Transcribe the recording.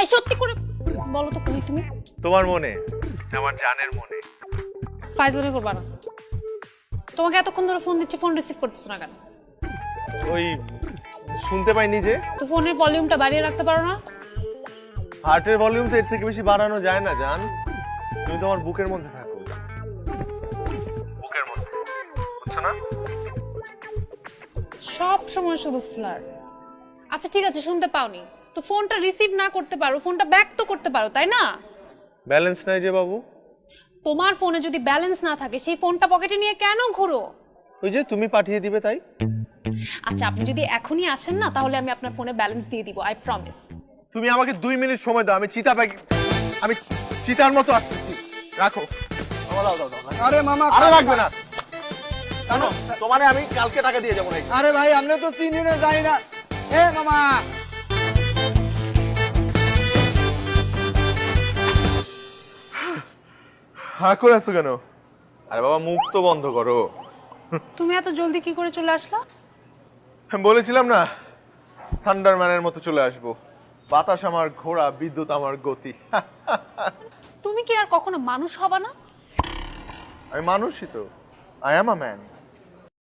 এই সত্যি করে বলো তো কই তুমি? তোমার মনে, আমার জানের মনে। ফাইজলামি করবা না। তোমাকে এতক্ষণ ধরে ফোন দিচ্ছি, ফোন রিসিভ করতেছ না কেন? ওই শুনতে পাইনি যে। তো ফোনের ভলিউমটা বাড়িয়ে রাখতে পারো না? হার্টের ভলিউম তো এর থেকে বেশি বাড়ানো যায় না জান। তুমি তোমার বুকের মধ্যে থাকো, বুকের মধ্যে, বুঝছো না? সব সময় শুধু ফ্লার্ট। আচ্ছা ঠিক আছে, শুনতে পাওনি তো ফোনটা রিসিভ না করতে পারো, ফোনটা ব্যাক তো করতে পারো, তাই না? ব্যালেন্স নাই যে বাবু। তোমার ফোনে যদি ব্যালেন্স না থাকে সেই ফোনটা পকেটে নিয়ে কেন ঘুরো? ওই যে তুমি পাঠিয়ে দিবে তাই। আচ্ছা আপনি যদি এখনই আসেন না তাহলে আমি আপনার ফোনে ব্যালেন্স দিয়ে দিব, আই প্রমিস। তুমি আমাকে 2 মিনিট সময় দাও, আমি চিতার মতো আসতেছি। রাখো। দাও দাও দাও। আরে মামা, আরে লাগবে না। জানো তোমারে আমি কালকে টাকা দিয়ে যাবো নাকি। আরে ভাই আমরা তো চিনি না, যাই না। এ মামা, হ্যাঁ করে আছো কেন? আরে বাবা মুখ তো বন্ধ করো। তুমি এত জলদি কি করে চলে আসলা? আমি বলেছিলাম না থান্ডারম্যানের মতো চলে আসবো। বাতাস আমার ঘোড়া, বিদ্যুৎ আমার গতি। তুমি কি আর কখনো মানুষ হবা না? আমি মানুষই তো, আই অ্যাম আ ম্যান।